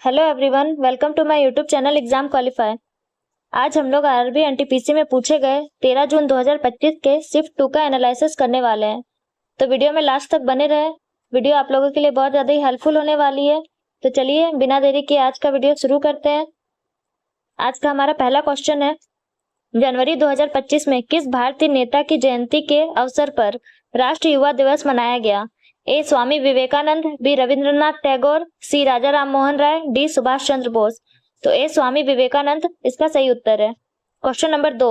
Hello everyone, welcome to my YouTube channel exam qualify. आज हम लोग आरआरबी एनटीपीसी में पूछे गए 13 जून 2025 के शिफ्ट 2 का एनालिसिस करने वाले हैं। तो वीडियो में लास्ट तक बने रहे। वीडियो आप लोगों के लिए बहुत ज़्यादा ही हेल्पफुल होने वाली है। तो चलिए बिना देरी किए आज का वीडियो शुरू करते हैं। आज का हमारा पहला क्वेश्चन है, जनवरी 2025 में किस भारतीय नेता की जयंती के अवसर पर राष्ट्रीय युवा दिवस मनाया गया? ए स्वामी विवेकानंद, बी रविंद्रनाथ टैगोर, सी राजा राम मोहन राय, डी सुभाष चंद्र बोस। तो ए स्वामी विवेकानंद इसका सही उत्तर है। क्वेश्चन नंबर 2,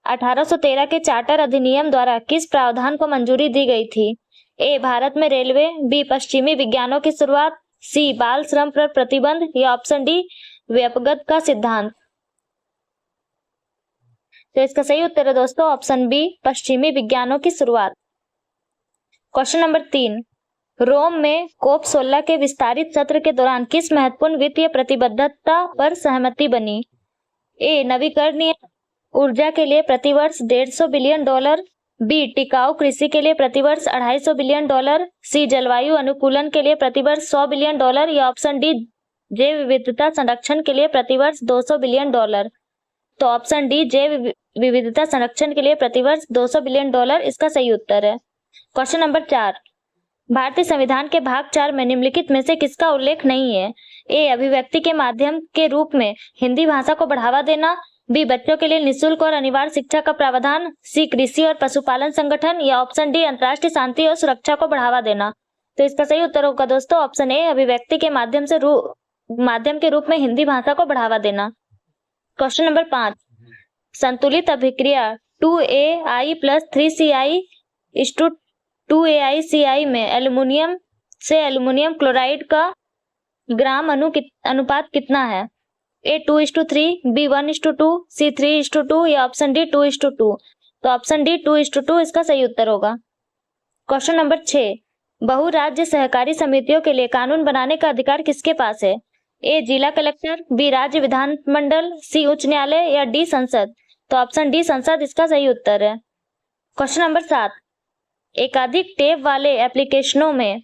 1813 के चार्टर अधिनियम द्वारा किस प्रावधान को मंजूरी दी गई थी? ए भारत में रेलवे, बी पश्चिमी विज्ञानों की शुरुआत, सी बाल श्रम पर प्रतिबंध, या ऑप्शन डी व्यपगत का सिद्धांत। तो इसका सही उत्तर है दोस्तों ऑप्शन बी पश्चिमी विज्ञानों की शुरुआत। क्वेश्चन नंबर 3, रोम में कोप 16 के विस्तारित सत्र के दौरान किस महत्वपूर्ण वित्तीय प्रतिबद्धता पर सहमति बनी? ए नवीकरणीय ऊर्जा के लिए प्रतिवर्ष $150 बिलियन, बी टिकाऊ कृषि के लिए प्रतिवर्ष $250 बिलियन, सी जलवायु अनुकूलन के लिए प्रतिवर्ष $100 बिलियन, या ऑप्शन डी जैव विविधता संरक्षण के लिए प्रतिवर्ष $200 बिलियन। तो ऑप्शन डी जैव विविधता संरक्षण के लिए प्रतिवर्ष $200 बिलियन इसका सही उत्तर है। क्वेश्चन नंबर 4, भारतीय संविधान के भाग 4 में निम्नलिखित में से किसका उल्लेख नहीं है? ए अभिव्यक्ति के माध्यम के रूप में हिंदी भाषा को बढ़ावा देना, बी बच्चों के लिए निःशुल्क और अनिवार्य शिक्षा का प्रावधान, सी कृषि और पशुपालन संगठन, या ऑप्शन डी अंतर्राष्ट्रीय शांति और सुरक्षा को बढ़ावा देना। तो इसका सही उत्तर होगा दोस्तों ऑप्शन ए अभिव्यक्ति के माध्यम के रूप में हिंदी भाषा को बढ़ावा देना। क्वेश्चन नंबर 5, संतुलित अभिक्रिया 2AI + 3CI 2AiCi में एल्युमिनियम से एल्युमिनियम क्लोराइड का ग्राम अनुपात कितना है? ए 2:3, बी 1:2, सी 3:2, या ऑप्शन डी 2:2। तो ऑप्शन डी 2:2 इसका सही उत्तर होगा। क्वेश्चन नंबर 6, बहुराज्य सहकारी समितियों के लिए कानून बनाने का अधिकार किसके पास है? ए जिला कलेक्टर, बी राज्य विधानमंडल, सी उच्च न्यायालय, या डी संसद। तो ऑप्शन डी संसद इसका सही उत्तर है। क्वेश्चन नंबर 7, एकाधिक टैब वाले एप्लीकेशनों में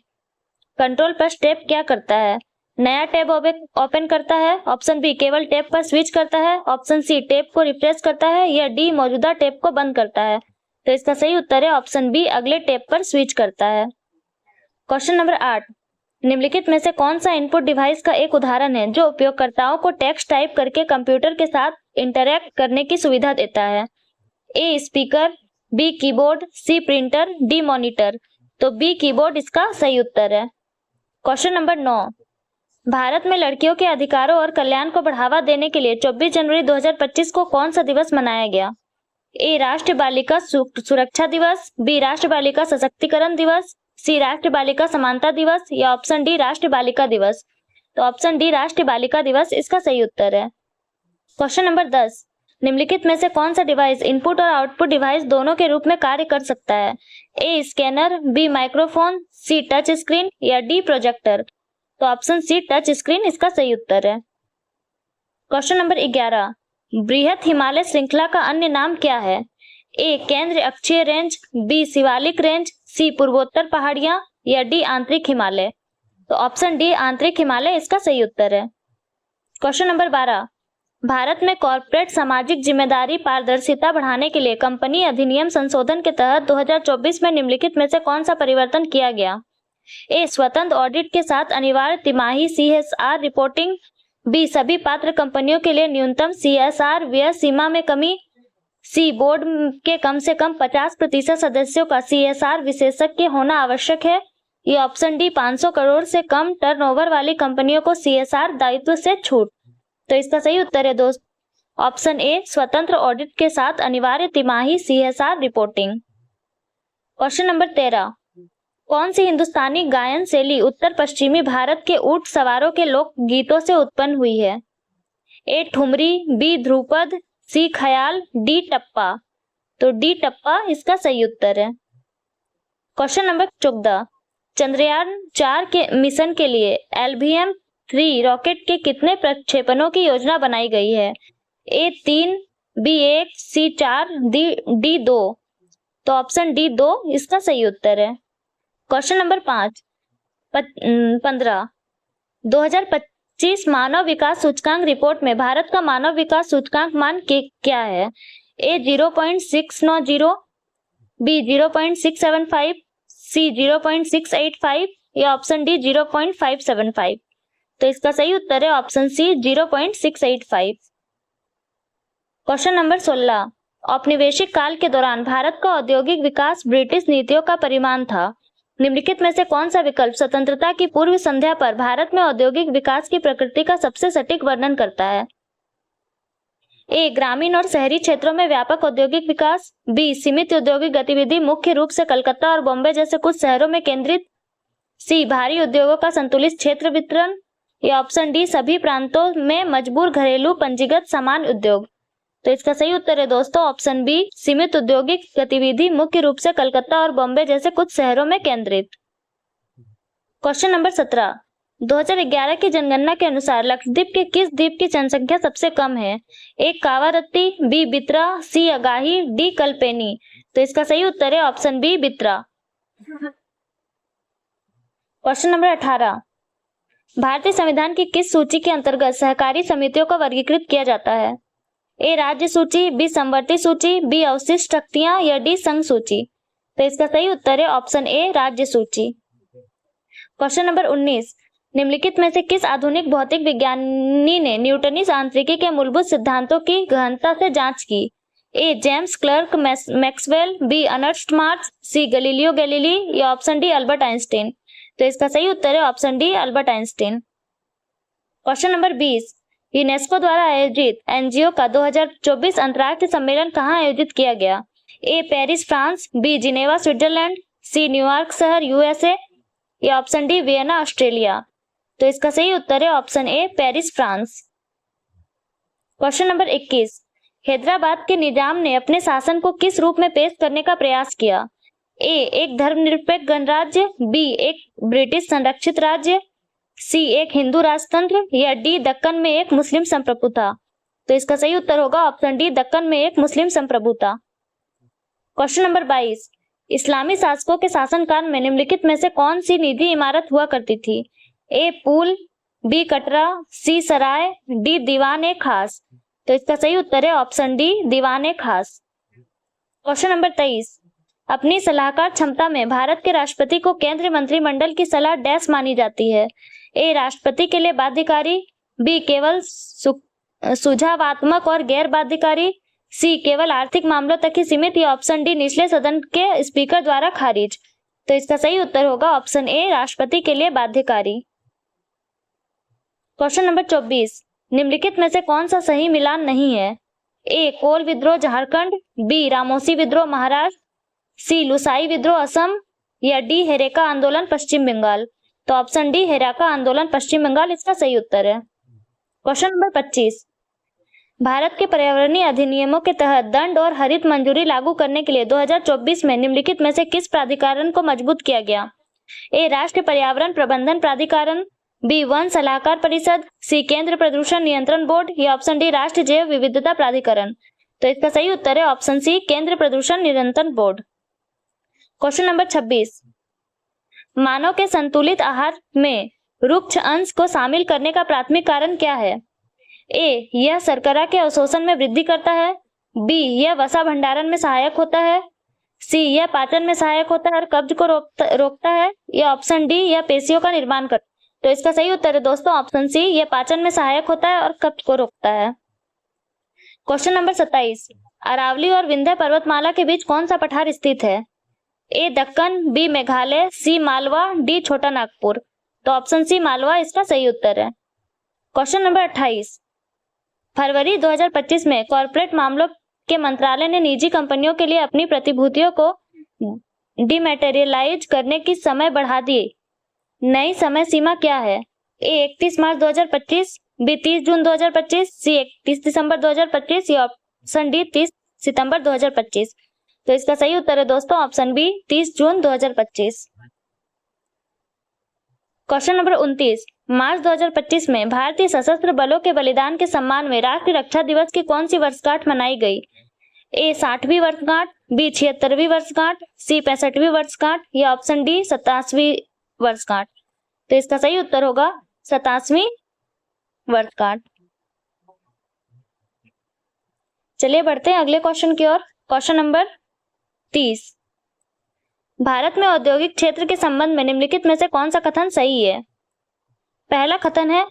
कंट्रोल प्लस टैब क्या करता है? नया टैब ओपन करता है, ऑप्शन बी केवल टैब पर स्विच करता है, ऑप्शन सी टैब को रिफ्रेश करता है, या डी मौजूदा टैब को बंद करता है। तो इसका सही उत्तर है ऑप्शन बी अगले टैब पर स्विच करता है। क्वेश्चन नंबर 8, निम्नलिखित में से कौन सा इनपुट डिवाइस का एक उदाहरण है जो उपयोगकर्ताओं को टेक्स्ट टाइप करके कंप्यूटर के साथ इंटरैक्ट करने की सुविधा देता है? A speaker, B keyboard, C printer, D monitor. तो बी कीबोर्ड इसका सही उत्तर है। क्वेश्चन नंबर 9, भारत में लड़कियों के अधिकारों और कल्याण को बढ़ावा देने के लिए 24 जनवरी 2025 को कौन सा दिवस मनाया गया? ए राष्ट्रीय बालिका सुरक्षा दिवस, बी राष्ट्रीय बालिका सशक्तिकरण दिवस, सी राष्ट्रीय बालिका समानता दिवस, या ऑप्शन डी राष्ट्रीय बालिका दिवस। तो ऑप्शन डी राष्ट्रीय बालिका दिवस इसका सही उत्तर है। क्वेश्चन नंबर 10, निम्नलिखित में से कौन सा डिवाइस इनपुट और आउटपुट डिवाइस दोनों के रूप में कार्य कर सकता है? ए स्कैनर, बी माइक्रोफोन, सी टच स्क्रीन, या डी प्रोजेक्टर। तो ऑप्शन सी टच स्क्रीन इसका सही उत्तर है। क्वेश्चन नंबर 11, बृहत हिमालय श्रृंखला का अन्य नाम क्या है? ए केंद्र अक्षीय रेंज, बी शिवालिक रेंज, सी पूर्वोत्तर पहाड़ियां, या डी आंतरिक हिमालय। तो ऑप्शन डी आंतरिक हिमालय इसका सही उत्तर है। क्वेश्चन नंबर 12, भारत में कॉर्पोरेट सामाजिक जिम्मेदारी पारदर्शिता बढ़ाने के लिए कंपनी अधिनियम संशोधन के तहत 2024 में निम्नलिखित में से कौन सा परिवर्तन किया गया? ए स्वतंत्र ऑडिट के साथ अनिवार्य तिमाही CSR रिपोर्टिंग, बी सभी पात्र कंपनियों के लिए न्यूनतम CSR व्यय सीमा में कमी, सी बोर्ड के कम से कम 50% सदस्यों का CSR विशेषज्ञ होना आवश्यक है, ये ऑप्शन डी 500 करोड़ से कम टर्नओवर वाली कंपनियों को CSR दायित्व से छूट। तो इसका सही उत्तर है दोस्त ऑप्शन ए स्वतंत्र ऑडिट के साथ अनिवार्य तिमाही CSR रिपोर्टिंग। क्वेश्चन नंबर 13, कौन सी हिंदुस्तानी गायन शैली उत्तर पश्चिमी भारत के ऊंट सवारों के लोक गीतों से उत्पन्न हुई है? ए ठुमरी, बी ध्रुपद, सी ख्याल, डी टप्पा। तो डी टप्पा इसका सही उत्तर है। क्वेश्चन नंबर 14, चंद्रयान 4 के मिशन के लिए LVM-3 रॉकेट के कितने प्रक्षेपणों की योजना बनाई गई है? ए 3, बी 1, सी 4, डी 2। तो ऑप्शन डी 2 इसका सही उत्तर है। क्वेश्चन नंबर 15, 2025 2025 मानव विकास सूचकांक रिपोर्ट में भारत का मानव विकास सूचकांक मान क्या है? ए 0.690, बी 0.675, सी 0.685 या ऑप्शन डी 0.575। तो इसका सही उत्तर है ऑप्शन सी 0.685। क्वेश्चन नंबर 16, औपनिवेशिक काल के दौरान भारत का औद्योगिक विकास ब्रिटिश नीतियों का परिणाम था। निम्नलिखित में से कौन सा विकल्प स्वतंत्रता की पूर्व संध्या पर भारत में औद्योगिक विकास की प्रकृति का सबसे सटीक वर्णन करता है? ए ग्रामीण और शहरी क्षेत्रों में व्यापक औद्योगिक विकास, बी सीमित औद्योगिक गतिविधि मुख्य रूप से कलकत्ता और बॉम्बे जैसे कुछ शहरों में केंद्रित, सी भारी उद्योगों का संतुलित क्षेत्र वितरण या ऑप्शन डी सभी प्रांतों में मजबूर घरेलू पंजीगत समान उद्योग। तो इसका सही उत्तर है दोस्तों ऑप्शन बी सीमित औद्योगिक गतिविधि मुख्य रूप से कलकत्ता और बॉम्बे जैसे कुछ शहरों में केंद्रित। क्वेश्चन नंबर 17, 2011 की जनगणना के अनुसार लक्षद्वीप के किस द्वीप की जनसंख्या सबसे कम है? A Kavaratti, B Bitra, C अगाही, डी कल्पेनी। तो इसका सही उत्तर है option B Bitra. Question number 18, भारतीय संविधान की किस सूची के अंतर्गत सहकारी समितियों को वर्गीकृत किया जाता है? ए राज्य सूची, बी समवर्ती सूची, बी अवशिष्ट शक्तियां या डी संघ सूची। तो इसका सही उत्तर है ऑप्शन ए राज्य सूची। क्वेश्चन नंबर 19, निम्नलिखित में से किस आधुनिक भौतिक विज्ञानी ने न्यूटनी यांत्रिकी के मूलभूत सिद्धांतों की गहनता से जांच की? A James Clerk Maxwell, B Ernst Marx, C Galileo Galilei या ऑप्शन डी अल्बर्ट आइंस्टीन। तो इसका सही उत्तर है option D Albert Einstein. Question number 20, UNESCO द्वारा आयोजित एनजीओ का 2024 अंतर्राष्ट्रीय सम्मेलन कहाँ आयोजित किया गया? A Paris France, B Geneva Switzerland, C New York शहर यूएसए या ऑप्शन डी वियना ऑस्ट्रेलिया। तो इसका सही उत्तर है option A Paris France. Question number 21, Hyderabad के निजाम ने अपने शासन को किस रूप में पेश करने का प्रयास किया? ए एक धर्मनिरपेक्ष गणराज्य, बी एक ब्रिटिश संरक्षित राज्य, सी एक हिंदू राजतंत्र या डी दक्कन में एक मुस्लिम संप्रभुता। तो इसका सही उत्तर होगा ऑप्शन डी दक्कन में एक मुस्लिम संप्रभुता। क्वेश्चन नंबर 22, इस्लामी शासकों के शासनकाल में निम्नलिखित में से कौन सी निजी इमारत हुआ करती थी? ए पुल, बी कटरा, सी सराय, डी दीवान खास। तो इसका सही उत्तर है ऑप्शन डी दीवान खास। क्वेश्चन नंबर 23, अपनी सलाहकार क्षमता में भारत के राष्ट्रपति को केंद्रीय मंत्रिमंडल की सलाह डैश मानी जाती है? ए राष्ट्रपति के लिए बाध्यकारी, बी केवल सुझावात्मक और गैर बाध्यकारी, सी केवल आर्थिक मामलों तक ही सीमित या ऑप्शन डी निचले सदन के स्पीकर द्वारा खारिज। तो इसका सही उत्तर होगा ऑप्शन ए राष्ट्रपति के लिए बाध्यकारी। क्वेश्चन नंबर 24, निम्नलिखित में से कौन सा सही मिलान नहीं है? ए कोल विद्रोह झारखंड, बी रामोसी विद्रोह महाराष्ट्र, सी लुसाई विद्रोह असम या डी हेरेका आंदोलन पश्चिम बंगाल। तो ऑप्शन डी हेरेका आंदोलन पश्चिम बंगाल इसका सही उत्तर है। क्वेश्चन नंबर 25, भारत के पर्यावरणीय अधिनियमों के तहत दंड और हरित मंजूरी लागू करने के लिए 2024 में निम्नलिखित में से किस प्राधिकरण को मजबूत किया गया? ए राष्ट्रीय पर्यावरण प्रबंधन प्राधिकरण, बी वन सलाहकार परिषद, सी केंद्र प्रदूषण नियंत्रण बोर्ड या ऑप्शन डी राष्ट्रीय जैव विविधता प्राधिकरण। तो इसका सही उत्तर है ऑप्शन सी केंद्र प्रदूषण नियंत्रण बोर्ड। क्वेश्चन नंबर 26, मानव के संतुलित आहार में रुक्ष अंश को शामिल करने का प्राथमिक कारण क्या है? ए यह शर्करा के अवशोषण में वृद्धि करता है, बी यह वसा भंडारण में सहायक होता है, सी यह पाचन में सहायक होता है और कब्ज को रोकता है या ऑप्शन डी यह पेशियों का निर्माण करता है। तो इसका सही उत्तर है दोस्तों ऑप्शन सी यह पाचन में सहायक होता है और कब्ज को रोकता है। क्वेश्चन नंबर 27, अरावली और विंध्य पर्वतमाला के बीच कौन सा पठार स्थित है? ए दक्कन, बी मेघालय, सी मालवा, डी छोटा नागपुर। तो ऑप्शन सी मालवा इसका सही उत्तर है। क्वेश्चन नंबर 28, फरवरी 2025 में कॉर्पोरेट मामलों के मंत्रालय ने निजी कंपनियों के लिए अपनी प्रतिभूतियों को डिमैटेरियलाइज करने की समय बढ़ा दी। नई समय सीमा क्या है? ए 31 मार्च 2025, बी 30 जून 2025, सी 31 दिसंबर 2025 या ऑप्शन डी 30 सितंबर 2025। तो इसका सही उत्तर है दोस्तों ऑप्शन बी 30 जून 2025। क्वेश्चन नंबर 29, मार्च 2025 में भारतीय सशस्त्र बलों के बलिदान के सम्मान में राष्ट्रीय रक्षा दिवस की कौन सी वर्षगांठ मनाई गई? ए 60वीं वर्षगांठ, बी 76वीं वर्षगांठ, सी 65वीं वर्षगांठ या ऑप्शन डी 87वीं वर्षगांठ। तो इसका सही उत्तर होगा 87वीं वर्षगांठ। चलिए बढ़ते हैं अगले क्वेश्चन की ओर। Question number 30। भारत में औद्योगिक क्षेत्र के संबंध में निम्नलिखित में से कौन सा कथन सही है? पहला कथन है,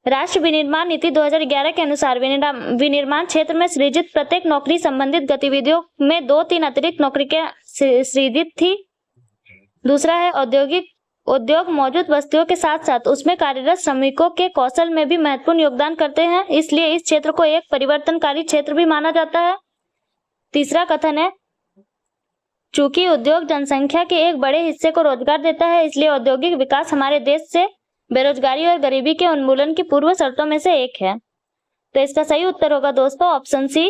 राष्ट्रीय विनिर्माण नीति 2011 के अनुसार विनिर्माण क्षेत्र में सृजित प्रत्येक नौकरी संबंधित गतिविधियों में 2-3 अतिरिक्त नौकरियां सृजित थी। दूसरा है, उद्योग मौजूद वस्तुओं के साथ साथ उसमें कार्यरत श्रमिकों के कौशल में भी महत्वपूर्ण योगदान करते हैं, इसलिए इस क्षेत्र को एक परिवर्तनकारी क्षेत्र भी माना जाता है। तीसरा कथन है, चूंकि उद्योग जनसंख्या के एक बड़े हिस्से को रोजगार देता है, इसलिए औद्योगिक विकास हमारे देश से बेरोजगारी और गरीबी के उन्मूलन की पूर्व शर्तों में से एक है। तो इसका सही उत्तर होगा दोस्तों ऑप्शन सी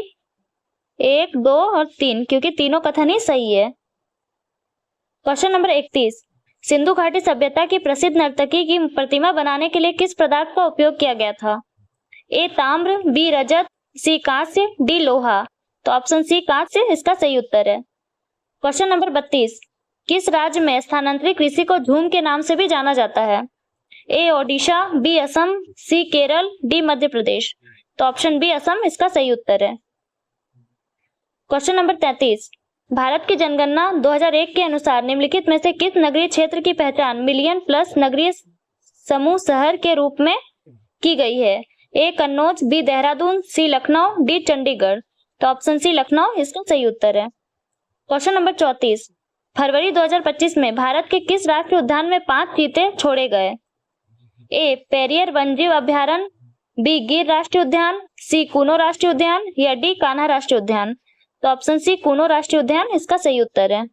1, 2 और 3, क्योंकि तीनों कथन ही सही है। Question number 31। सिंधु घाटी सभ्यता की प्रसिद्ध नर्तकी की प्रतिमा बनाने के लिए किस पदार्थ का उपयोग किया गया था? ए ताम्र, बी रजत, सी कांस्य, डी लोहा। तो ऑप्शन सी कांस्य इसका सही उत्तर है। Question number 32। किस राज्य में स्थानांतरित कृषि को झूम के नाम से भी जाना जाता है? ए ओडिशा, बी असम, सी केरल, डी मध्य प्रदेश। तो ऑप्शन बी असम इसका सही उत्तर है। Question number 33। भारत की जनगणना 2001 के अनुसार निम्नलिखित में से किस नगरीय क्षेत्र की पहचान मिलियन प्लस नगरीय समूह शहर के रूप में की गई है? ए कन्नौज, बी देहरादून, सी लखनऊ, डी चंडीगढ़। तो ऑप्शन सी लखनऊ इसका सही उत्तर है। Question number 34। फरवरी 2025 में भारत के किस राष्ट्रीय उद्यान में 5 चीते छोड़े गए? ए पेरियर वन्यजीव अभ्यारण्य, बी गिर राष्ट्रीय उद्यान, सी कूनो राष्ट्रीय उद्यान या डी कान्हा राष्ट्रीय उद्यान। तो ऑप्शन सी कूनो राष्ट्रीय उद्यान इसका सही उत्तर है।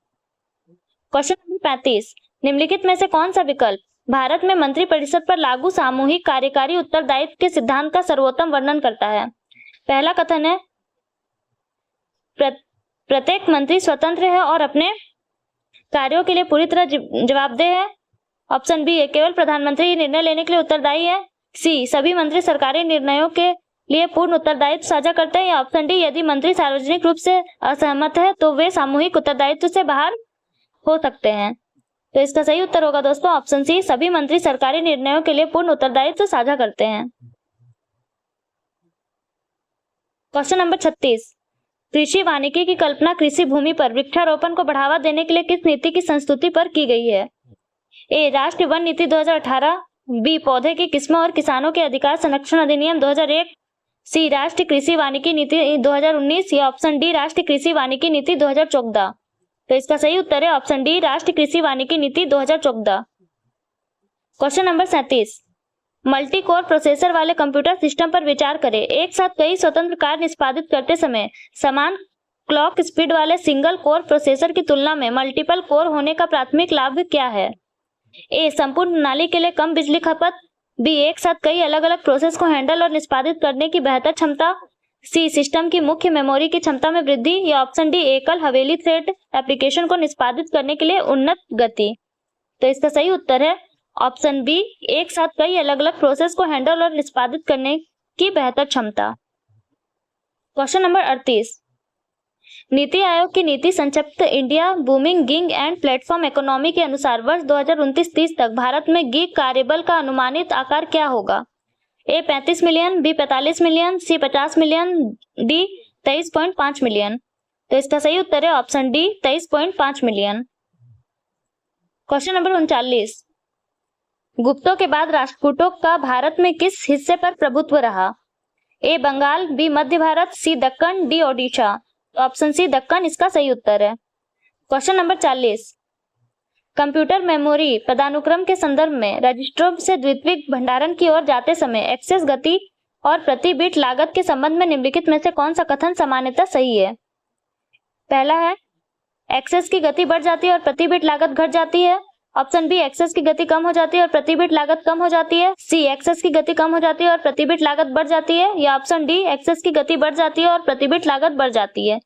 Question number 35। निम्नलिखित में से कौन सा विकल्प भारत में मंत्रिपरिषद पर लागू सामूहिक कार्यकारी उत्तरदायित्व के सिद्धांत का सर्वोत्तम वर्णन करता है? पहला कथन है, प्रत्येक मंत्री स्वतंत्र है और अपने कार्यों के लिए पूरी तरह जवाबदेह है। ऑप्शन बी है, केवल प्रधानमंत्री निर्णय लेने के लिए उत्तरदायी है। सी, सभी मंत्री सरकारी निर्णयों के लिए पूर्ण उत्तरदायित्व साझा करते हैं। या ऑप्शन डी, यदि मंत्री सार्वजनिक रूप से असहमत है तो वे सामूहिक उत्तरदायित्व से बाहर हो सकते हैं। तो इसका सही उत्तर होगा दोस्तों ऑप्शन सी, सभी मंत्री सरकारी निर्णयों के लिए पूर्ण उत्तरदायित्व साझा करते हैं। Question number 36। कृषि वानिकी की कल्पना कृषि भूमि पर वृक्षारोपण को बढ़ावा देने के लिए किस नीति की संस्तुति पर की गई है? ए राष्ट्रीय वन नीति 2018, बी पौधे की किस्मों और किसानों के अधिकार संरक्षण अधिनियम 2001, सी राष्ट्रीय कृषि वानिकी नीति 2019 या ऑप्शन डी राष्ट्रीय कृषि वानिकी नीति 2014। तो इसका सही उत्तर है ऑप्शन डी राष्ट्रीय कृषि वानिकी नीति 2014। Question number 37। Multi core processor वाले कंप्यूटर सिस्टम पर विचार करें। एक साथ कई स्वतंत्र कार्य निष्पादित करते समय समान क्लॉक स्पीड वाले सिंगल कोर प्रोसेसर की तुलना में मल्टीपल कोर होने का प्राथमिक लाभ क्या है? ए संपूर्ण प्रणाली के लिए कम बिजली खपत, बी एक साथ कई अलग अलग प्रोसेस को हैंडल और निष्पादित करने की बेहतर क्षमता, सी सिस्टम की मुख्य मेमोरी की क्षमता में वृद्धि या ऑप्शन डी एकल हवेली थ्रेड एप्लीकेशन को निष्पादित करने के लिए उन्नत गति। तो इसका सही उत्तर है ऑप्शन बी, एक साथ कई अलग अलग प्रोसेस को हैंडल और निष्पादित करने की बेहतर क्षमता। Question number 38। नीति आयोग की नीति संक्षिप्त India booming gig and platform economy के अनुसार वर्ष 2029-30 तक भारत में गिग कार्यबल का अनुमानित आकार क्या होगा? ए 35 मिलियन, बी 45 मिलियन, सी 50 मिलियन, डी 23.5 मिलियन। तो इसका सही उत्तर है option D 23.5 million. Question number 39। गुप्तों के बाद राष्ट्रकूटों का भारत में किस हिस्से पर प्रभुत्व रहा? ए बंगाल, बी मध्य भारत, सी दक्कन, डी ओडिशा। तो ऑप्शन सी दक्कन इसका सही उत्तर है। Question number 40। कंप्यूटर मेमोरी पदानुक्रम के संदर्भ में रजिस्टरों से द्वितीयक भंडारण की ओर जाते समय एक्सेस गति और प्रति बिट लागत के संबंध में निम्नलिखित में से कौन सा कथन सामान्यतः सही है? पहला है, एक्सेस की गति बढ़ जाती है और प्रति बिट लागत घट जाती है। ऑप्शन बी, एक्सेस की गति कम हो जाती है और प्रति बिट लागत कम हो जाती है। सी, एक्सेस की गति कम हो जाती है और प्रति बिट लागत बढ़ जाती है। या ऑप्शन डी, एक्सेस की गति बढ़ जाती है और प्रति बिट लागत बढ़ जाती है।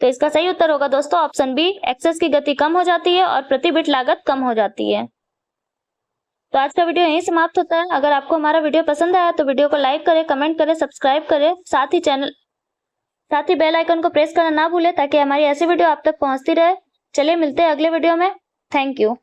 तो इसका सही उत्तर होगा दोस्तों ऑप्शन बी, एक्सेस की गति कम हो जाती है और प्रति बिट लागत कम हो जाती है। तो आज का वीडियो यहीं समाप्त होता है। अगर आपको हमारा वीडियो पसंद आया तो वीडियो को लाइक करें, कमेंट करें, सब्सक्राइब करें, साथ ही बेल आइकन को प्रेस करना ना भूलें ताकि हमारी ऐसी वीडियो आप तक पहुंचती रहे। चलिए मिलते हैं अगले वीडियो में। Thank you.